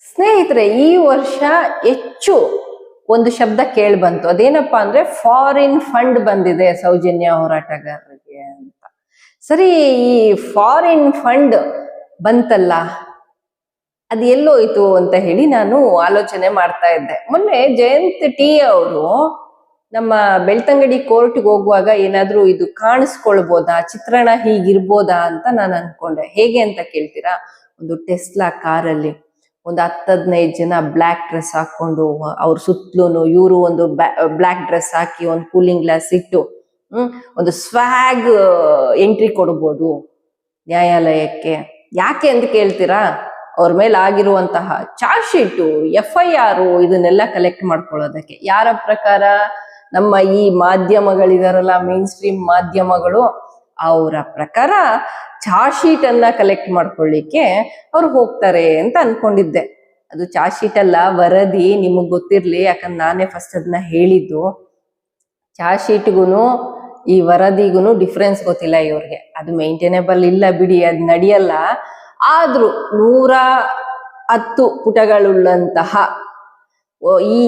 ಸ್ನೇಹಿತರೆ, ಈ ವರ್ಷ ಹೆಚ್ಚು ಒಂದು ಶಬ್ದ ಕೇಳಿ ಬಂತು. ಅದೇನಪ್ಪಾ ಅಂದ್ರೆ ಫಾರಿನ್ ಫಂಡ್ ಬಂದಿದೆ ಸೌಜನ್ಯ ಹೋರಾಟಗಾರರಿಗೆ ಅಂತ. ಸರಿ, ಈ ಫಾರಿನ್ ಫಂಡ್ ಬಂತಲ್ಲ, ಅದು ಎಲ್ಲೋಯ್ತು ಅಂತ ಹೇಳಿ ನಾನು ಆಲೋಚನೆ ಮಾಡ್ತಾ ಇದ್ದೆ. ಮೊನ್ನೆ ಜಯಂತ್ ಟಿ ಅವರು ನಮ್ಮ ಬೆಳ್ತಂಗಡಿ ಕೋರ್ಟ್ಗೆ ಹೋಗುವಾಗ ಏನಾದ್ರೂ ಇದು ಕಾಣಿಸ್ಕೊಳ್ಬೋದಾ, ಚಿತ್ರಣ ಹೀಗಿರ್ಬೋದಾ ಅಂತ ನಾನು ಅನ್ಕೊಂಡೆ. ಹೇಗೆ ಅಂತ ಕೇಳ್ತೀರಾ? ಒಂದು ಟೆಸ್ಲಾ ಕಾರಲ್ಲಿ ಒಂದು 10-15 ಜನ ಬ್ಲ್ಯಾಕ್ ಡ್ರೆಸ್ ಹಾಕೊಂಡು ಅವ್ರ ಸುತ್ತಲೂ ಇವರು ಒಂದು ಬ್ಲ್ಯಾಕ್ ಡ್ರೆಸ್ ಹಾಕಿ ಒಂದು ಕೂಲಿಂಗ್ ಗ್ಲಾಸ್ ಇಟ್ಟು ಒಂದು ಸ್ವ್ಯಾಗ್ ಎಂಟ್ರಿ ಕೊಡ್ಬೋದು ನ್ಯಾಯಾಲಯಕ್ಕೆ. ಯಾಕೆ ಅಂತ ಕೇಳ್ತೀರಾ? ಅವ್ರ ಮೇಲೆ ಆಗಿರುವಂತಹ ಚಾರ್ಜ್ ಶೀಟು, FIR ಇದನ್ನೆಲ್ಲ ಕಲೆಕ್ಟ್ ಮಾಡ್ಕೊಳ್ಳೋದಕ್ಕೆ. ಯಾರ ಪ್ರಕಾರ? ನಮ್ಮ ಈ ಮಾಧ್ಯಮಗಳಿದಾರಲ್ಲ, ಮೇನ್ ಸ್ಟ್ರೀಮ್ ಮಾಧ್ಯಮಗಳು, ಅವರ ಪ್ರಕಾರ ಚಾರ್ಜ್ ಶೀಟ್ ಅನ್ನ ಕಲೆಕ್ಟ್ ಮಾಡ್ಕೊಳ್ಳಿಕ್ಕೆ ಅವ್ರು ಹೋಗ್ತಾರೆ ಅಂತ ಅನ್ಕೊಂಡಿದ್ದೆ. ಅದು ಚಾರ್ಜ್ ಶೀಟ್ ಅಲ್ಲ, ವರದಿ. ನಿಮಗ್ ಗೊತ್ತಿರ್ಲಿ, ಯಾಕಂದ್ರೆ ನಾನೇ ಫಸ್ಟ್ ಅದನ್ನ ಹೇಳಿದ್ದು. ಚಾರ್ಜ್ ಶೀಟ್ಗೂನು ಈ ವರದಿಗೂ ಡಿಫ್ರೆನ್ಸ್ ಗೊತ್ತಿಲ್ಲ ಇವ್ರಿಗೆ. ಅದು ಮೇಂಟೈನೇಬಲ್ ಇಲ್ಲ ಬಿಡಿ, ಅದು ನಡೆಯಲ್ಲ. ಆದ್ರೂ 110 ಪುಟಗಳುಳ್ಳಂತಹ ಈ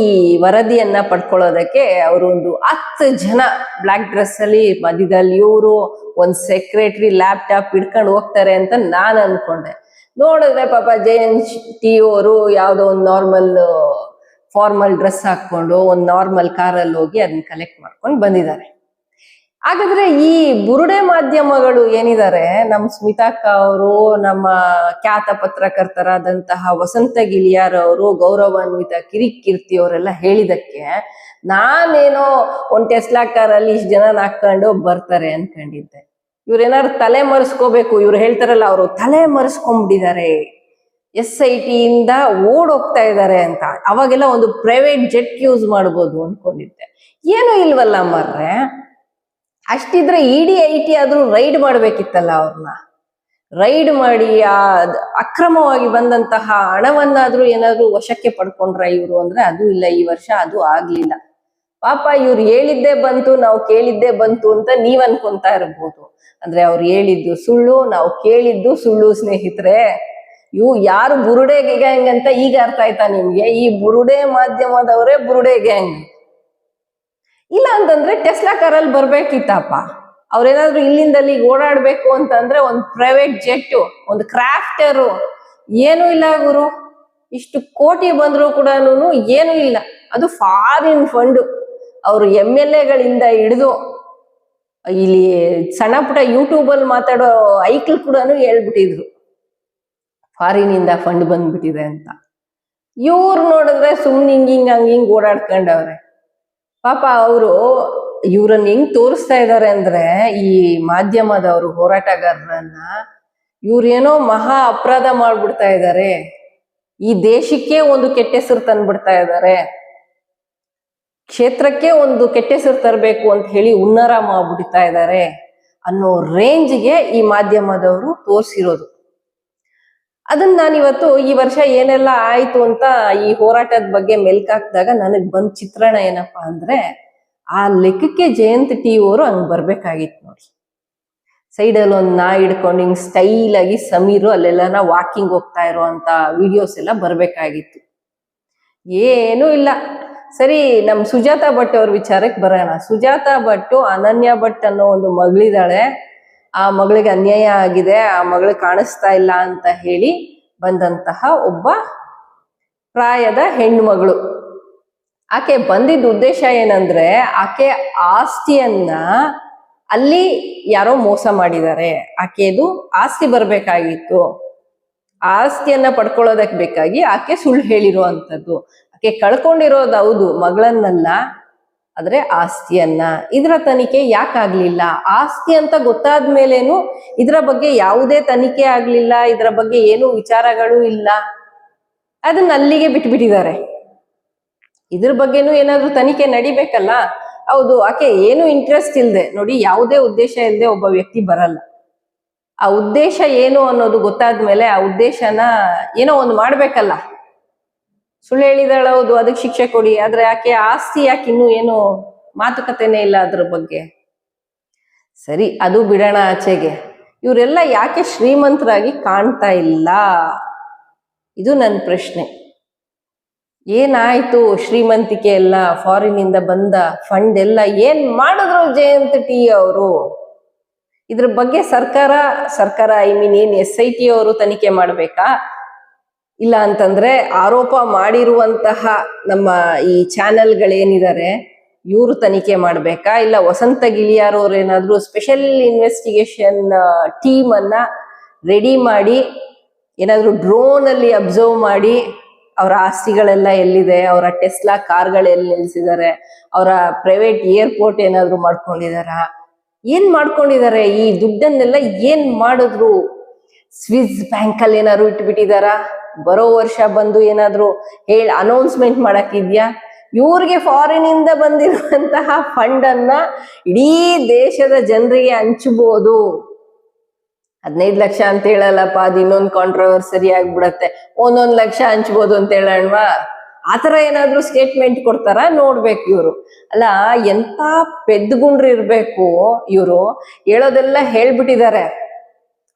ವರದಿಯನ್ನ ಪಡ್ಕೊಳ್ಳೋದಕ್ಕೆ ಅವರು ಒಂದು 10 ಜನ ಬ್ಲ್ಯಾಕ್ ಡ್ರೆಸ್ ಅಲ್ಲಿ ಮಧ್ಯದಲ್ಲಿ ಇವರು ಒಂದ್ ಸೆಕ್ರೆಟರಿ ಲ್ಯಾಪ್ಟಾಪ್ ಇಟ್ಕೊಂಡು ಹೋಗ್ತಾರೆ ಅಂತ ನಾನು ಅನ್ಕೊಂಡೆ. ನೋಡಿದ್ರೆ ಪಾಪ ಜಯಂತ್ ಟಿ ಅವರು ಯಾವ್ದೋ ಒಂದು ನಾರ್ಮಲ್ ಫಾರ್ಮಲ್ ಡ್ರೆಸ್ ಹಾಕೊಂಡು ಒಂದು ನಾರ್ಮಲ್ ಕಾರಲ್ಲಿ ಹೋಗಿ ಅದನ್ನ ಕಲೆಕ್ಟ್ ಮಾಡ್ಕೊಂಡು ಬಂದಿದ್ದಾರೆ. ಹಾಗಾದ್ರೆ ಈ ಬುರುಡೆ ಮಾಧ್ಯಮಗಳು ಏನಿದ್ದಾರೆ, ನಮ್ಮ ಸ್ಮಿತಾಕ್ಕ ಅವರು, ನಮ್ಮ ಖ್ಯಾತ ಪತ್ರಕರ್ತರಾದಂತಹ ವಸಂತ ಗಿಳಿಯಾರ್ ಅವರು, ಗೌರವಾನ್ವಿತ ಕಿರಿಕೀರ್ತಿ ಅವರೆಲ್ಲ ಹೇಳಿದಕ್ಕೆ ನಾನೇನೋ ಒಂದು ಟೆಸ್ಲಾ ಕಾರಲ್ಲಿ ಇಷ್ಟು ಜನ ಹಾಕೊಂಡು ಬರ್ತಾರೆ ಅನ್ಕೊಂಡಿದ್ದೆ. ಇವ್ರೇನಾದ್ರು ತಲೆ ಮರೆಸ್ಕೋಬೇಕು. ಇವ್ರು ಹೇಳ್ತಾರಲ್ಲ, ಅವರು ತಲೆ ಮರೆಸ್ಕೊಂಡ್ಬಿಟ್ಟಿದ್ದಾರೆ, SIT ಇಂದ ಓಡೋಗ್ತಾ ಇದ್ದಾರೆ ಅಂತ. ಅವಾಗೆಲ್ಲ ಒಂದು ಪ್ರೈವೇಟ್ ಜೆಟ್ ಯೂಸ್ ಮಾಡ್ಬೋದು ಅನ್ಕೊಂಡಿದ್ದೆ. ಏನು ಇಲ್ವಲ್ಲ ಮರ್ರೆ. ಅಷ್ಟಿದ್ರೆ ED IT ಆದ್ರೂ ರೈಡ್ ಮಾಡ್ಬೇಕಿತ್ತಲ್ಲ. ಅವ್ರನ್ನ ರೈಡ್ ಮಾಡಿ ಆ ಅಕ್ರಮವಾಗಿ ಬಂದಂತಹ ಹಣವನ್ನಾದ್ರೂ ಏನಾದ್ರೂ ವಶಕ್ಕೆ ಪಡ್ಕೊಂಡ್ರ ಇವ್ರು ಅಂದ್ರೆ ಅದು ಇಲ್ಲ. ಈ ವರ್ಷ ಅದು ಆಗ್ಲಿಲ್ಲ. ಪಾಪ ಇವ್ರು ಹೇಳಿದ್ದೇ ಬಂತು, ನಾವು ಕೇಳಿದ್ದೇ ಬಂತು ಅಂತ ನೀವ್ ಅನ್ಕೊಂತಾ ಇರ್ಬೋದು. ಅಂದ್ರೆ ಅವ್ರು ಹೇಳಿದ್ದು ಸುಳ್ಳು, ನಾವು ಕೇಳಿದ್ದು ಸುಳ್ಳು. ಸ್ನೇಹಿತರೆ, ಇವು ಯಾರು ಬುರುಡೆ ಗ್ಯಾಂಗ್ ಅಂತ ಈಗ ಅರ್ಥ ಆಯ್ತಾ ನಿಮ್ಗೆ? ಈ ಬುರುಡೆ ಮಾಧ್ಯಮದವರೇ ಬುರುಡೆ ಗ್ಯಾಂಗ್. ಇಲ್ಲ ಅಂತಂದ್ರೆ ಟೆಸ್ಲಾ ಕಾರಲ್ಲಿ ಬರ್ಬೇಕಿತ್ತಪ್ಪ. ಅವ್ರೇನಾದ್ರು ಇಲ್ಲಿಂದ ಅಲ್ಲಿಗೆ ಓಡಾಡ್ಬೇಕು ಅಂತಂದ್ರೆ ಒಂದು ಪ್ರೈವೇಟ್ ಜೆಟ್, ಒಂದು ಕ್ರಾಫ್ಟರು, ಏನೂ ಇಲ್ಲ ಗುರು. ಇಷ್ಟು ಕೋಟಿ ಬಂದ್ರು ಕೂಡ ಏನು ಇಲ್ಲ. ಅದು ಫಾರಿನ್ ಫಂಡ್. ಅವರು MLA ಗಳಿಂದ ಹಿಡಿದು ಇಲ್ಲಿ ಸಣ್ಣ ಪುಟ್ಟ ಯೂಟ್ಯೂಬ್ ಅಲ್ಲಿ ಮಾತಾಡೋ ಐಕ್ಳು ಕೂಡ ಹೇಳ್ಬಿಟ್ಟಿದ್ರು ಫಾರಿನ್ ಇಂದ ಫಂಡ್ ಬಂದ್ಬಿಟ್ಟಿದೆ ಅಂತ. ಇವ್ರು ನೋಡಿದ್ರೆ ಸುಮ್ನೆ ಹಂಗಿಂಗ್ ಓಡಾಡ್ಕೊಂಡವ್ರೆ. ಪಾಪ ಅವರು ಇವ್ರನ್ನ ಹೆಂಗ್ ತೋರಿಸ್ತಾ ಇದ್ದಾರೆ ಅಂದ್ರೆ, ಈ ಮಾಧ್ಯಮದವರು ಹೋರಾಟಗಾರರನ್ನ ಇವ್ರೇನೋ ಮಹಾ ಅಪರಾಧ ಮಾಡ್ಬಿಡ್ತಾ ಇದ್ದಾರೆ, ಈ ದೇಶಕ್ಕೆ ಒಂದು ಕೆಟ್ಟ ಹೆಸರು ತಂದ್ಬಿಡ್ತಾ ಇದ್ದಾರೆ, ಕ್ಷೇತ್ರಕ್ಕೆ ಒಂದು ಕೆಟ್ಟ ಹೆಸರು ತರಬೇಕು ಅಂತ ಹೇಳಿ ಹುನ್ನಾರ ಮಾಡ್ಬಿಡ್ತಾ ಇದ್ದಾರೆ ಅನ್ನೋ ರೇಂಜ್ಗೆ ಈ ಮಾಧ್ಯಮದವರು ತೋರಿಸಿರೋದು. ಅದನ್ನ ನಾನಿವತ್ತು ಈ ವರ್ಷ ಏನೆಲ್ಲ ಆಯ್ತು ಅಂತ ಈ ಹೋರಾಟದ ಬಗ್ಗೆ ಮೆಲ್ಕಾಕ್ದಾಗ ನನಗ್ ಬಂದ್ ಚಿತ್ರಣ ಏನಪ್ಪಾ ಅಂದ್ರೆ, ಆ ಲೆಕ್ಕಕ್ಕೆ ಜಯಂತ್ ಟಿ ಅವರು ಹಂಗ್ ಬರ್ಬೇಕಾಗಿತ್ತು ನೋಡಿ. ಸೈಡಲ್ಲಿ ಒಂದು ನಾಯಿ ಹಿಡ್ಕೊಂಡು ಹಿಂಗ್ ಸ್ಟೈಲ್ ಆಗಿ ಸಮೀರು ಅಲ್ಲೆಲ್ಲ ವಾಕಿಂಗ್ ಹೋಗ್ತಾ ಇರುವಂತ ವಿಡಿಯೋಸ್ ಎಲ್ಲ ಬರ್ಬೇಕಾಗಿತ್ತು. ಏನೂ ಇಲ್ಲ. ಸರಿ, ನಮ್ ಸುಜಾತಾ ಭಟ್ ಅವ್ರ ವಿಚಾರಕ್ಕೆ ಬರೋಣ. ಸುಜಾತಾ ಭಟ್, ಅನನ್ಯ ಭಟ್ ಅನ್ನೋ ಒಂದು ಮಗಳಿದ್ದಾಳೆ. ಆ ಮಗಳಿಗೆ ಅನ್ಯಾಯ ಆಗಿದೆ, ಆ ಮಗಳು ಕಾಣಿಸ್ತಾ ಇಲ್ಲ ಅಂತ ಹೇಳಿ ಬಂದಂತಹ ಒಬ್ಬ ಪ್ರಾಯದ ಹೆಣ್ಮಗಳು. ಆಕೆ ಬಂದಿದ್ದ ಉದ್ದೇಶ ಏನಂದ್ರೆ, ಆಕೆ ಆಸ್ತಿಯನ್ನ ಅಲ್ಲಿ ಯಾರೋ ಮೋಸ ಮಾಡಿದ್ದಾರೆ, ಆಕೆದು ಆಸ್ತಿ ಬರ್ಬೇಕಾಗಿತ್ತು, ಆಸ್ತಿಯನ್ನ ಪಡ್ಕೊಳ್ಳೋದಕ್ ಬೇಕಾಗಿ ಆಕೆ ಸುಳ್ಳು ಹೇಳಿರುವಂತದ್ದು. ಆಕೆ ಕಳ್ಕೊಂಡಿರೋದು ಹೌದು ಮಗಳನ್ನಲ್ಲ, ಆದ್ರೆ ಆಸ್ತಿಯನ್ನ. ಇದರ ತನಿಖೆ ಯಾಕಾಗ್ಲಿಲ್ಲ? ಆಸ್ತಿ ಅಂತ ಗೊತ್ತಾದ್ಮೇಲೇನು ಇದರ ಬಗ್ಗೆ ಯಾವುದೇ ತನಿಖೆ ಆಗ್ಲಿಲ್ಲ, ಇದರ ಬಗ್ಗೆ ಏನು ವಿಚಾರಗಳು ಇಲ್ಲ, ಅದನ್ನ ಅಲ್ಲಿಗೆ ಬಿಟ್ಬಿಟ್ಟಿದ್ದಾರೆ. ಇದ್ರ ಬಗ್ಗೆನೂ ಏನಾದ್ರೂ ತನಿಖೆ ನಡಿಬೇಕಲ್ಲ. ಹೌದು, ಆಕೆ ಏನು ಇಂಟ್ರೆಸ್ಟ್ ಇಲ್ದೆ, ನೋಡಿ, ಯಾವುದೇ ಉದ್ದೇಶ ಇಲ್ಲದೆ ಒಬ್ಬ ವ್ಯಕ್ತಿ ಬರಲ್ಲ. ಆ ಉದ್ದೇಶ ಏನು ಅನ್ನೋದು ಗೊತ್ತಾದ್ಮೇಲೆ ಆ ಉದ್ದೇಶನ ಏನೋ ಒಂದು ಮಾಡ್ಬೇಕಲ್ಲ. ಸುಳ್ಳು ಹೇಳಿದಾಳ, ಹೌದು, ಅದಕ್ಕೆ ಶಿಕ್ಷೆ ಕೊಡಿ. ಆದ್ರೆ ಆಕೆ ಆಸ್ತಿ ಯಾಕೆ ಇನ್ನೂ ಏನು ಮಾತುಕತೆನೇ ಇಲ್ಲ ಅದ್ರ ಬಗ್ಗೆ. ಸರಿ, ಅದು ಬಿಡೋಣ ಆಚೆಗೆ. ಇವರೆಲ್ಲ ಯಾಕೆ ಶ್ರೀಮಂತರಾಗಿ ಕಾಣ್ತಾ ಇಲ್ಲ? ಇದು ನನ್ನ ಪ್ರಶ್ನೆ. ಏನಾಯ್ತು ಶ್ರೀಮಂತಿಕೆ ಎಲ್ಲ, ಫಾರಿನ್ ಇಂದ ಬಂದ ಫಂಡ್ ಎಲ್ಲ ಏನ್ ಮಾಡಿದ್ರು ಜಯಂತ್ ಟಿ ಅವರು? ಇದ್ರ ಬಗ್ಗೆ ಸರ್ಕಾರ ಐ ಮೀನ್ ಏನ್ SIT ಅವರು ತನಿಖೆ ಮಾಡ್ಬೇಕಾ? ಇಲ್ಲ ಅಂತಂದ್ರೆ ಆರೋಪ ಮಾಡಿರುವಂತಹ ನಮ್ಮ ಈ ಚಾನೆಲ್ಗಳೇನಿದ್ದಾರೆ ಇವರು ತನಿಖೆ ಮಾಡ್ಬೇಕಾ? ಇಲ್ಲ ವಸಂತ ಗಿಳಿಯಾರ್ ಅವ್ರು ಏನಾದ್ರು ಸ್ಪೆಷಲ್ ಇನ್ವೆಸ್ಟಿಗೇಷನ್ ಟೀಮ್ ಅನ್ನ ರೆಡಿ ಮಾಡಿ ಏನಾದ್ರು ಡ್ರೋನ್ ಅಲ್ಲಿ ಅಬ್ಸರ್ವ್ ಮಾಡಿ ಅವರ ಆಸ್ತಿಗಳೆಲ್ಲ ಎಲ್ಲಿದೆ, ಅವರ ಟೆಸ್ಲಾ ಕಾರ್ಗಳು ಎಲ್ಲಿ ನಿಲ್ಸಿದ್ದಾರೆ, ಅವರ ಪ್ರೈವೇಟ್ ಏರ್ಪೋರ್ಟ್ ಏನಾದ್ರು ಮಾಡ್ಕೊಂಡಿದಾರ, ಏನ್ ಮಾಡ್ಕೊಂಡಿದ್ದಾರೆ? ಈ ದುಡ್ಡನ್ನೆಲ್ಲ ಏನ್ ಮಾಡಿದ್ರು? ಸ್ವಿಸ್ ಬ್ಯಾಂಕ್ ಅಲ್ಲಿ ಏನಾದ್ರು ಇಟ್ಬಿಟ್ಟಿದಾರ? ಬರೋ ವರ್ಷ ಬಂದು ಏನಾದ್ರು ಅನೌನ್ಸ್ಮೆಂಟ್ ಮಾಡಕ್ಕಿದ್ಯಾ? ಇವ್ರಿಗೆ ಫಾರಿನ್ ಇಂದ ಬಂದಿರುವಂತಹ ಫಂಡ್ ಅನ್ನ ಇಡೀ ದೇಶದ ಜನರಿಗೆ ಹಂಚಬಹುದು. 15 ಲಕ್ಷ ಅಂತ ಹೇಳಲ್ಲಪ್ಪ, ಅದು ಇನ್ನೊಂದು ಕಾಂಟ್ರವರ್ಸರಿ ಆಗ್ಬಿಡತ್ತೆ. 1 ಲಕ್ಷ ಹಂಚ್ಬೋದು ಅಂತ ಹೇಳಣ್ವಾ? ಆತರ ಏನಾದ್ರು ಸ್ಟೇಟ್ಮೆಂಟ್ ಕೊಡ್ತಾರ? ನೋಡ್ಬೇಕು ಇವ್ರು. ಅಲ್ಲ, ಎಂತ ಪೆದ್ದುಗುಂಡ್ರು ಇರ್ಬೇಕು ಇವ್ರು. ಹೇಳೋದೆಲ್ಲ ಹೇಳ್ಬಿಟ್ಟಿದ್ದಾರೆ.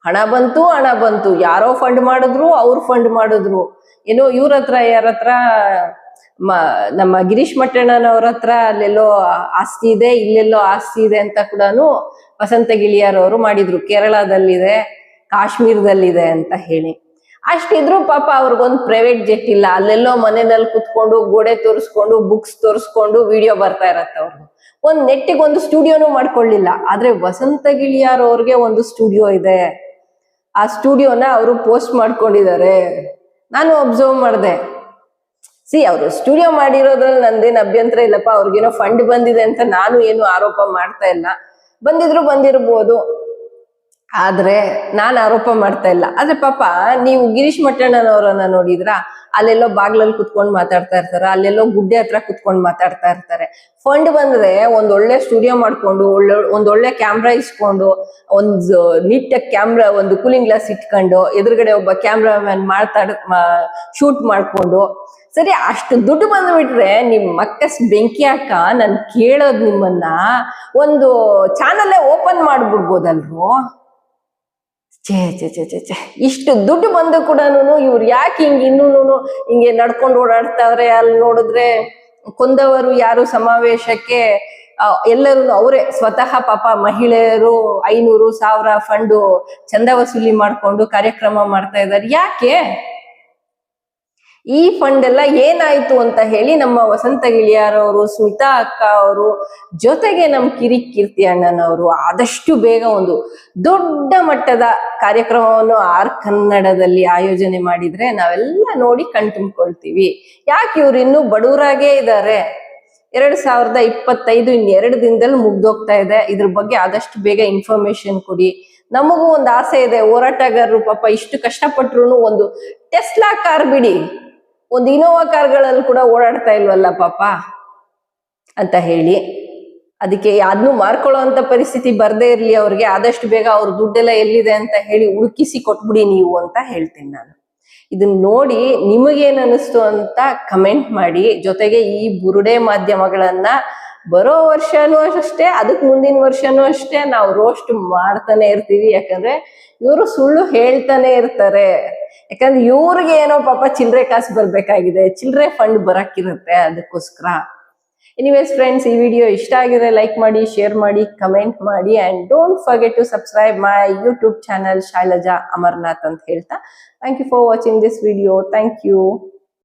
ಹಣ ಬಂತು, ಯಾರೋ ಫಂಡ್ ಮಾಡಿದ್ರು, ಅವ್ರು ಫಂಡ್ ಮಾಡಿದ್ರು. ಏನೋ ಇವ್ರ ಹತ್ರ ಯಾರತ್ರ ನಮ್ಮ ಗಿರೀಶ್ ಮಟ್ಟಣ್ಣನವ್ರ ಹತ್ರ ಅಲ್ಲೆಲ್ಲೋ ಆಸ್ತಿ ಇದೆ, ಇಲ್ಲೆಲ್ಲೋ ಆಸ್ತಿ ಇದೆ ಅಂತ ಕೂಡ ವಸಂತ ಗಿಳಿಯಾರ್ ಅವರು ಮಾಡಿದ್ರು. ಕೇರಳದಲ್ಲಿದೆ, ಕಾಶ್ಮೀರದಲ್ಲಿದೆ ಅಂತ ಹೇಳಿ. ಅಷ್ಟಿದ್ರು ಪಾಪ ಅವ್ರಿಗೊಂದು ಪ್ರೈವೇಟ್ ಜೆಟ್ ಇಲ್ಲ. ಅಲ್ಲೆಲ್ಲೋ ಮನೆಯಲ್ಲಿ ಕುತ್ಕೊಂಡು ಗೋಡೆ ತೋರಿಸ್ಕೊಂಡು ಬುಕ್ಸ್ ತೋರಿಸ್ಕೊಂಡು ವಿಡಿಯೋ ಬರ್ತಾ ಇರತ್ತೆ ಅವ್ರದ್ದು. ನೆಟ್ಟಿಗೊಂದು ಸ್ಟುಡಿಯೋನು ಮಾಡ್ಕೊಳ್ಳಿಲ್ಲ. ಆದ್ರೆ ವಸಂತ ಗಿಳಿಯಾರ್ ಅವ್ರಿಗೆ ಒಂದು ಸ್ಟುಡಿಯೋ ಇದೆ. ಆ ಸ್ಟುಡಿಯೋನ ಅವರು ಪೋಸ್ಟ್ ಮಾಡ್ಕೊಂಡಿದ್ದಾರೆ. ನಾನು ಅಬ್ಸರ್ವ್ ಮಾಡಿದೆ. ಅವರು ಸ್ಟುಡಿಯೋ ಮಾಡಿರೋದ್ರಲ್ಲಿ ನಂದೇನು ಅಭ್ಯಂತರ ಇಲ್ಲಪ್ಪ. ಅವ್ರಿಗೇನೋ ಫಂಡ್ ಬಂದಿದೆ ಅಂತ ನಾನು ಏನು ಆರೋಪ ಮಾಡ್ತಾ ಇಲ್ಲ. ಬಂದಿರ್ಬೋದು, ಆದ್ರೆ ನಾನು ಆರೋಪ ಮಾಡ್ತಾ ಇಲ್ಲ. ಆದ್ರೆ ಪಾಪ ನೀವು ಗಿರೀಶ್ ಮಟ್ಟಣ್ಣನವರನ್ನ ನೋಡಿದ್ರ? ಅಲ್ಲೆಲ್ಲೋ ಬಾಗ್ಲಲ್ಲಿ ಕುತ್ಕೊಂಡು ಮಾತಾಡ್ತಾ ಇರ್ತಾರೆ, ಅಲ್ಲೆಲ್ಲೋ ಗುಡ್ಡೆ ಹತ್ರ ಕುತ್ಕೊಂಡು ಮಾತಾಡ್ತಾ ಇರ್ತಾರೆ. ಫಂಡ್ ಬಂದ್ರೆ ಒಂದೊಳ್ಳೆ ಸ್ಟುಡಿಯೋ ಮಾಡ್ಕೊಂಡು, ಒಂದೊಳ್ಳೆ ಕ್ಯಾಮ್ರಾ ಇಸ್ಕೊಂಡು, ಒಂದು ನೀಟಾಗಿ ಕ್ಯಾಮ್ರಾ, ಒಂದು ಕೂಲಿಂಗ್ ಗ್ಲಾಸ್ ಇಟ್ಕೊಂಡು, ಎದುರುಗಡೆ ಒಬ್ಬ ಕ್ಯಾಮ್ರಾಮನ್ ಶೂಟ್ ಮಾಡ್ಕೊಂಡು, ಸರಿ ಅಷ್ಟು ದುಡ್ಡು ಬಂದ್ಬಿಟ್ರೆ ನಿಮ್ ಮಕ್ಕಸ್ ಬೆಂಕಿ ಹಾಕ ನಾನು ಕೇಳೋದ್ ನಿಮ್ಮನ್ನ, ಒಂದು ಚಾನಲ್ಲೇ ಓಪನ್ ಮಾಡ್ಬಿಡ್ಬೋದಲ್ರು? ಛೇ ಛೇ ಛೇ ಛೇ ಛೇ ಇಷ್ಟು ದುಡ್ಡು ಬಂದು ಕೂಡ ಇವ್ರು ಯಾಕೆ ಇನ್ನೂ ಹಿಂಗೆ ನಡ್ಕೊಂಡು ಓಡಾಡ್ತಾವ್ರೆ? ಅಲ್ಲಿ ನೋಡಿದ್ರೆ ಕೊಂದವರು ಯಾರು ಸಮಾವೇಶಕ್ಕೆ ಎಲ್ಲರೂ ಅವರೇ ಸ್ವತಃ ಪಾಪ ಮಹಿಳೆಯರು 500,000 ಫಂಡು ಚಂದ ವಸೂಲಿ ಮಾಡ್ಕೊಂಡು ಕಾರ್ಯಕ್ರಮ ಮಾಡ್ತಾ ಇದ್ದಾರೆ. ಯಾಕೆ? ಈ ಫಂಡ್ ಎಲ್ಲ ಏನಾಯ್ತು ಅಂತ ಹೇಳಿ ನಮ್ಮ ವಸಂತ ಗಿಳಿಯಾರ್ ಅವರು, ಸ್ಮಿತಾ ಅಕ್ಕ ಅವರು, ಜೊತೆಗೆ ನಮ್ಮ ಕೀರ್ತಿ ಅಣ್ಣನವರು ಆದಷ್ಟು ಬೇಗ ಒಂದು ದೊಡ್ಡ ಮಟ್ಟದ ಕಾರ್ಯಕ್ರಮವನ್ನು ಕನ್ನಡದಲ್ಲಿ ಆಯೋಜನೆ ಮಾಡಿದ್ರೆ ನಾವೆಲ್ಲ ನೋಡಿ ಕಣ್ತುಂಬ್ಕೊಳ್ತೀವಿ. ಯಾಕೆ ಇವ್ರು ಇನ್ನೂ ಬಡವರಾಗೇ ಇದ್ದಾರೆ? 2025 ಇನ್ನು 2 ದಿನದಲ್ಲಿ ಮುಗ್ದೋಗ್ತಾ ಇದೆ. ಇದ್ರ ಬಗ್ಗೆ ಆದಷ್ಟು ಬೇಗ ಇನ್ಫಾರ್ಮೇಶನ್ ಕೊಡಿ. ನಮಗೂ ಒಂದು ಆಸೆ ಇದೆ, ಹೋರಾಟಗಾರರು ಪಾಪ ಇಷ್ಟು ಕಷ್ಟಪಟ್ರು ಒಂದು ಟೆಸ್ಲಾ ಕಾರ್ ಬಿಡಿ, ಒಂದು ಇನೋವಾ ಕಾರ್ಗಳಲ್ಲಿ ಕೂಡ ಓಡಾಡ್ತಾ ಇಲ್ವಲ್ಲ ಪಾಪ ಅಂತ ಹೇಳಿ. ಅದಕ್ಕೆ ಅದನ್ನು ಮಾರ್ಕೊಳ್ಳೋ ಅಂತ ಪರಿಸ್ಥಿತಿ ಬರ್ದೇ ಇರ್ಲಿ ಅವ್ರಿಗೆ. ಆದಷ್ಟು ಬೇಗ ಅವ್ರ ದುಡ್ಡೆಲ್ಲ ಎಲ್ಲಿದೆ ಅಂತ ಹೇಳಿ ಹುಡುಕಿಸಿ ಕೊಟ್ಬಿಡಿ ನೀವು ಅಂತ ಹೇಳ್ತೀನಿ ನಾನು. ಇದನ್ನ ನೋಡಿ ನಿಮಗೇನ್ ಅನಿಸ್ತು ಅಂತ ಕಮೆಂಟ್ ಮಾಡಿ. ಜೊತೆಗೆ ಈ ಬುರುಡೆ ಮಾಧ್ಯಮಗಳನ್ನ ಬರೋ ವರ್ಷನೂ ಅಷ್ಟೇ, ಅದಕ್ಕೆ ಮುಂದಿನ ವರ್ಷನೂ ಅಷ್ಟೇ ನಾವು ರೋಸ್ಟ್ ಮಾಡ್ತಾನೆ ಇರ್ತೀವಿ. ಯಾಕಂದ್ರೆ ಇವರು ಸುಳ್ಳು ಹೇಳ್ತಾನೆ ಇರ್ತಾರೆ. ಯಾಕಂದ್ರೆ ಇವ್ರಿಗೆ ಏನೋ ಪಾಪ ಚಿಲ್ಲರೆ ಕಾಸು ಬರ್ಬೇಕಾಗಿದೆ, ಚಿಲ್ಲರೆ ಫಂಡ್ ಬರಕ್ಕಿರುತ್ತೆ, ಅದಕ್ಕೋಸ್ಕರ. ಎನಿವೇಸ್ ಫ್ರೆಂಡ್ಸ್, ಈ ವಿಡಿಯೋ ಇಷ್ಟ ಆಗಿದ್ರೆ ಲೈಕ್ ಮಾಡಿ, ಶೇರ್ ಮಾಡಿ, ಕಮೆಂಟ್ ಮಾಡಿ, and don't forget to subscribe my YouTube channel Shailaja Amarnath ಅಂತ ಹೇಳ್ತಾ, thank you for watching this video. Thank you.